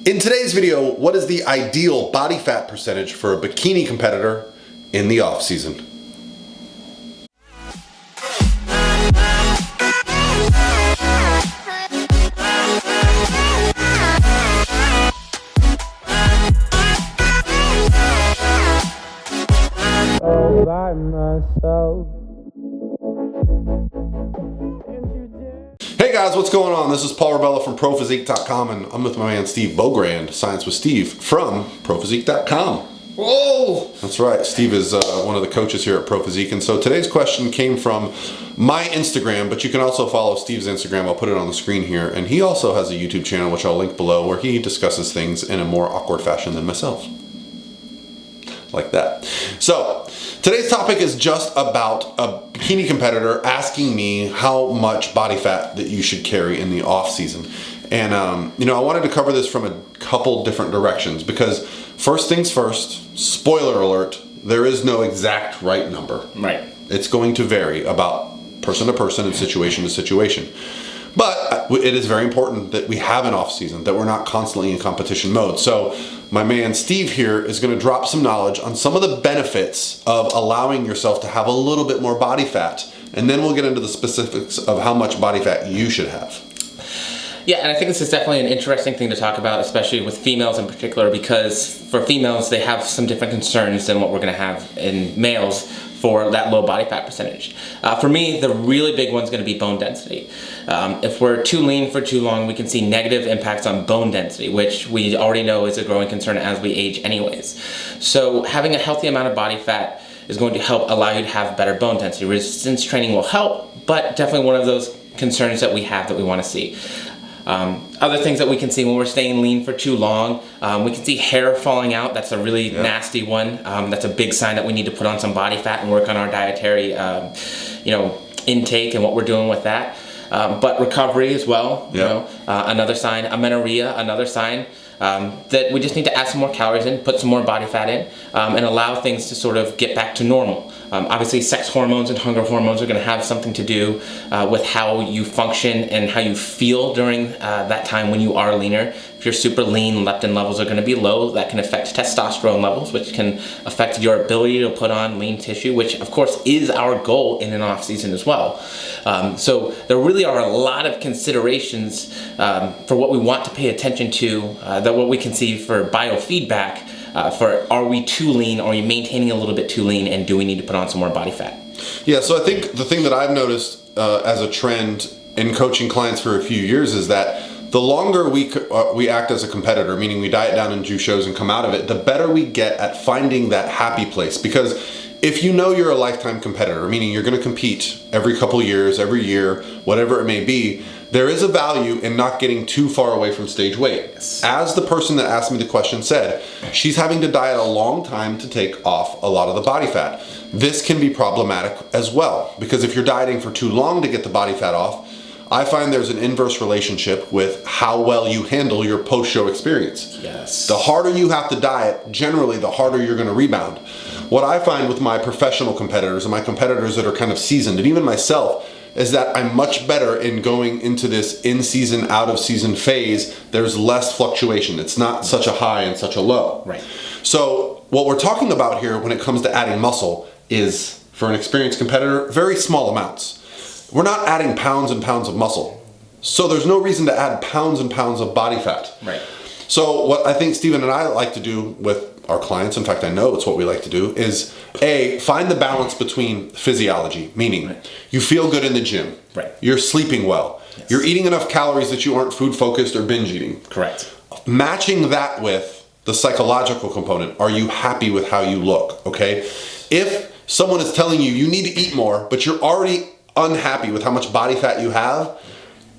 In today's video, what is the ideal body fat percentage for a bikini competitor in the off season? All by myself. Hey guys, what's going on? This is Paul Rebella from ProPhysique.com, and I'm with my man Steve Beaugrand, Science with Steve from ProPhysique.com. Whoa! That's right. Steve is one of the coaches here at ProPhysique, and so today's question came from my Instagram, but you can also follow Steve's Instagram. I'll put it on the screen here, and he also has a YouTube channel, which I'll link below, where he discusses things in a more awkward fashion than myself. Like that. So today's topic is just about a bikini competitor asking me how much body fat that you should carry in the off season. And I wanted to cover this from a couple different directions, because first things first, spoiler alert, there is no exact right number. Right. It's going to vary about person to person and situation to situation. But it is very important that we have an off season, that we're not constantly in competition mode. So my man Steve here is going to drop some knowledge on some of the benefits of allowing yourself to have a little bit more body fat. And then we'll get into the specifics of how much body fat you should have. Yeah, and I think this is definitely an interesting thing to talk about, especially with females in particular, because for females, they have some different concerns than what we're going to have in males for that low body fat percentage. For me, the really big one's going to be bone density. If we're too lean for too long, we can see negative impacts on bone density, which we already know is a growing concern as we age anyways. So having a healthy amount of body fat is going to help allow you to have better bone density. Resistance training will help, but definitely one of those concerns that we have that we want to see. Other things that we can see when we're staying lean for too long, we can see hair falling out. That's a really nasty one. That's a big sign that we need to put on some body fat and work on our dietary, intake and what we're doing with that. But recovery as well, another sign. Amenorrhea, another sign. That we just need to add some more calories in, put some more body fat in, and allow things to sort of get back to normal. Obviously, sex hormones and hunger hormones are going to have something to do with how you function and how you feel during that time when you are leaner. If you're super lean, leptin levels are going to be low. That can affect testosterone levels, which can affect your ability to put on lean tissue, which of course is our goal in an off season as well. So there really are a lot of considerations for what we want to pay attention to, that what we can see for biofeedback. For are we too lean, are we maintaining a little bit too lean, and do we need to put on some more body fat? Yeah, so I think the thing that I've noticed as a trend in coaching clients for a few years is that the longer we act as a competitor, meaning we diet down and do shows and come out of it, the better we get at finding that happy place. Because if you know you're a lifetime competitor, meaning you're going to compete every couple years, every year, whatever it may be, there is a value in not getting too far away from stage weight. Yes. As the person that asked me the question said, she's having to diet a long time to take off a lot of the body fat. This can be problematic as well, because if you're dieting for too long to get the body fat off, I find there's an inverse relationship with how well you handle your post-show experience. Yes. The harder you have to diet, generally the harder you're going to rebound. What I find with my professional competitors and my competitors that are kind of seasoned, and even myself, is that I'm much better in going into this in-season, out-of-season phase. There's less fluctuation. It's not such a high and such a low. Right. So what we're talking about here when it comes to adding muscle is, for an experienced competitor, very small amounts. We're not adding pounds and pounds of muscle. So there's no reason to add pounds and pounds of body fat. Right. So what I think Steven and I like to do with our clients, in fact I know it's what we like to do, is find the balance between physiology, meaning you feel good in the gym, you're sleeping well, you're eating enough calories that you aren't food focused or binge eating. Correct. Matching that with the psychological component. Are you happy with how you look? Okay. If someone is telling you you need to eat more, but you're already unhappy with how much body fat you have,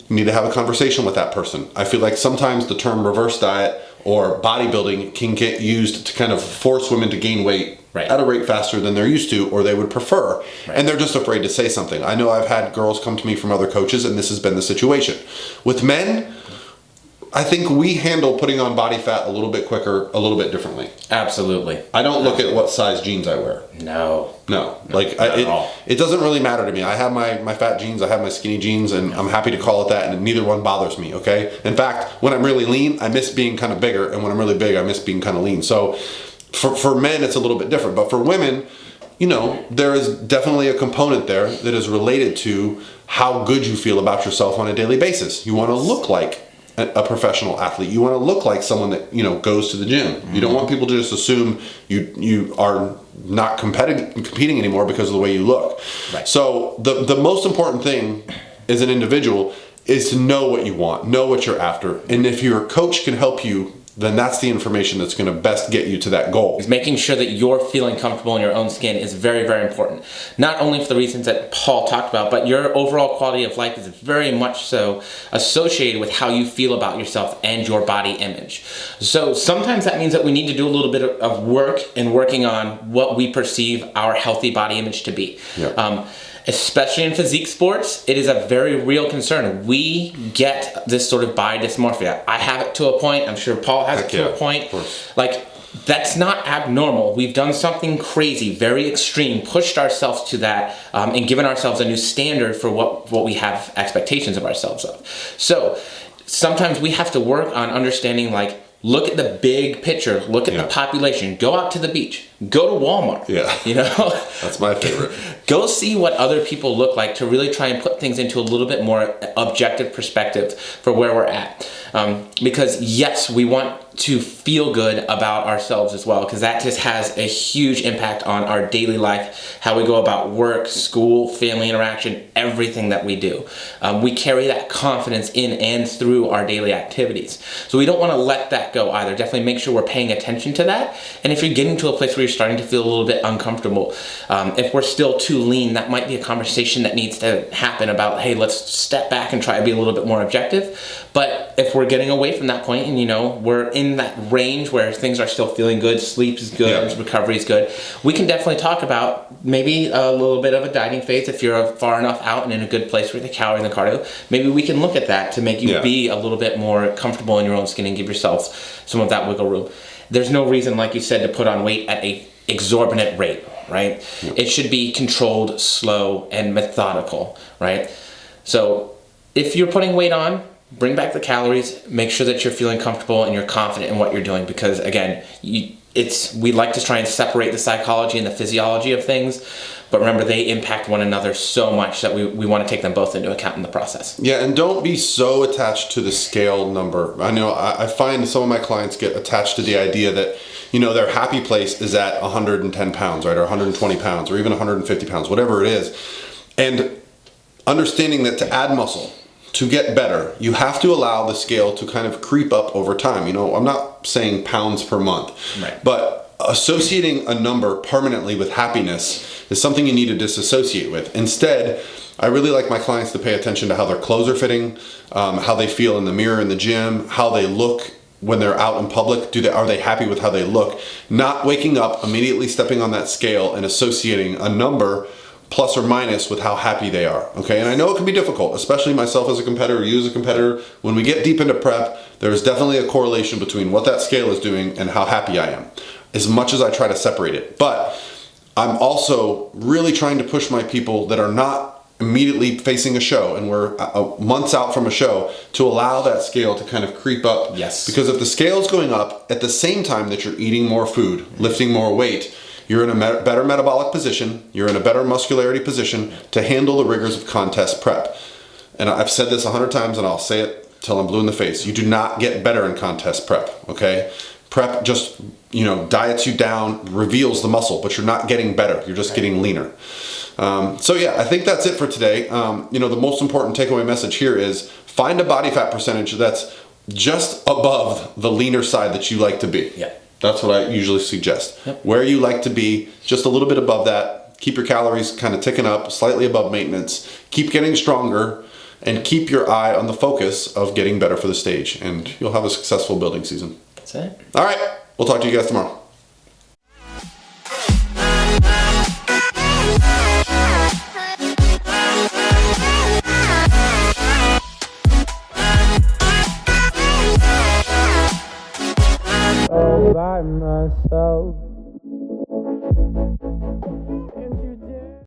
you need to have a conversation with that person. I feel like sometimes the term reverse diet or bodybuilding can get used to kind of force women to gain weight at a rate faster than they're used to or they would prefer. And they're just afraid to say something. I know I've had girls come to me from other coaches and this has been the situation. With men, I think we handle putting on body fat a little bit quicker, a little bit differently. Absolutely. I don't look at what size jeans I wear. No. It doesn't really matter to me. I have my fat jeans, I have my skinny jeans, and I'm happy to call it that, and neither one bothers me, okay? In fact, when I'm really lean, I miss being kind of bigger, and when I'm really big, I miss being kind of lean. So for men, it's a little bit different, but for women, you know, there is definitely a component there that is related to how good you feel about yourself on a daily basis. You want to look like a professional athlete. You want to look like someone that, you know, goes to the gym. You don't want people to just assume you are not competing anymore because of the way you look. Right. So the most important thing as an individual is to know what you want, know what you're after. And if your coach can help you, then that's the information that's going to best get you to that goal. Making sure that you're feeling comfortable in your own skin is very, very important. Not only for the reasons that Paul talked about, but your overall quality of life is very much so associated with how you feel about yourself and your body image. So sometimes that means that we need to do a little bit of work in working on what we perceive our healthy body image to be. Yeah. Especially in physique sports, it is a very real concern. We get this sort of body dysmorphia. I have it to a point. I'm sure Paul has it to a point. Like, that's not abnormal. We've done something crazy, very extreme, pushed ourselves to that, and given ourselves a new standard for what we have expectations of ourselves of. So sometimes we have to work on understanding, like, look at the big picture, look at the population, go out to the beach, go to Walmart. Yeah. You know? That's my favorite. Go see what other people look like to really try and put things into a little bit more objective perspective for where we're at. Because yes, we want to feel good about ourselves as well, because that just has a huge impact on our daily life, how we go about work, school, family interaction, everything that we do. We carry that confidence in and through our daily activities. So we don't want to let that go either. Definitely make sure we're paying attention to that. And if you're getting to a place where you're starting to feel a little bit uncomfortable, if we're still too lean, that might be a conversation that needs to happen about, hey, let's step back and try to be a little bit more objective. But if we're getting away from that point and, you know, we're in that range where things are still feeling good, sleep is good, recovery is good, we can definitely talk about maybe a little bit of a dieting phase. If you're far enough out and in a good place with the calories and the cardio, maybe we can look at that to make you be a little bit more comfortable in your own skin and give yourself some of that wiggle room. There's no reason, like you said, to put on weight at a exorbitant rate, right? It should be controlled, slow, and methodical, right? So if you're putting weight on, bring back the calories, make sure that you're feeling comfortable and you're confident in what you're doing, because again, we like to try and separate the psychology and the physiology of things, but remember, they impact one another so much that we want to take them both into account in the process. Yeah, and don't be so attached to the scale number. I know I find some of my clients get attached to the idea that, you know, their happy place is at 110 pounds, right, or 120 pounds, or even 150 pounds, whatever it is. And understanding that to add muscle, to get better, you have to allow the scale to kind of creep up over time. You know, I'm not saying pounds per month, but associating a number permanently with happiness is something you need to disassociate with. Instead, I really like my clients to pay attention to how their clothes are fitting, how they feel in the mirror in the gym, how they look when they're out in public. Are they happy with how they look? Not waking up, immediately stepping on that scale and associating a number plus or minus with how happy they are, okay? And I know it can be difficult, especially myself as a competitor, you as a competitor. When we get deep into prep, there's definitely a correlation between what that scale is doing and how happy I am, as much as I try to separate it. But I'm also really trying to push my people that are not immediately facing a show, and we're months out from a show, to allow that scale to kind of creep up. Yes. Because if the scale's going up at the same time that you're eating more food, lifting more weight, you're in a better metabolic position, you're in a better muscularity position to handle the rigors of contest prep. And I've said this 100 times and I'll say it till I'm blue in the face. You do not get better in contest prep, okay? Prep just, you know, diets you down, reveals the muscle, but you're not getting better, you're just getting leaner. So yeah, I think that's it for today. You know, the most important takeaway message here is find a body fat percentage that's just above the leaner side that you like to be. Yeah. That's what I usually suggest. Yep. Where you like to be, just a little bit above that. Keep your calories kind of ticking up, slightly above maintenance. Keep getting stronger, and keep your eye on the focus of getting better for the stage, and you'll have a successful building season. That's it. All right, we'll talk to you guys tomorrow. myself.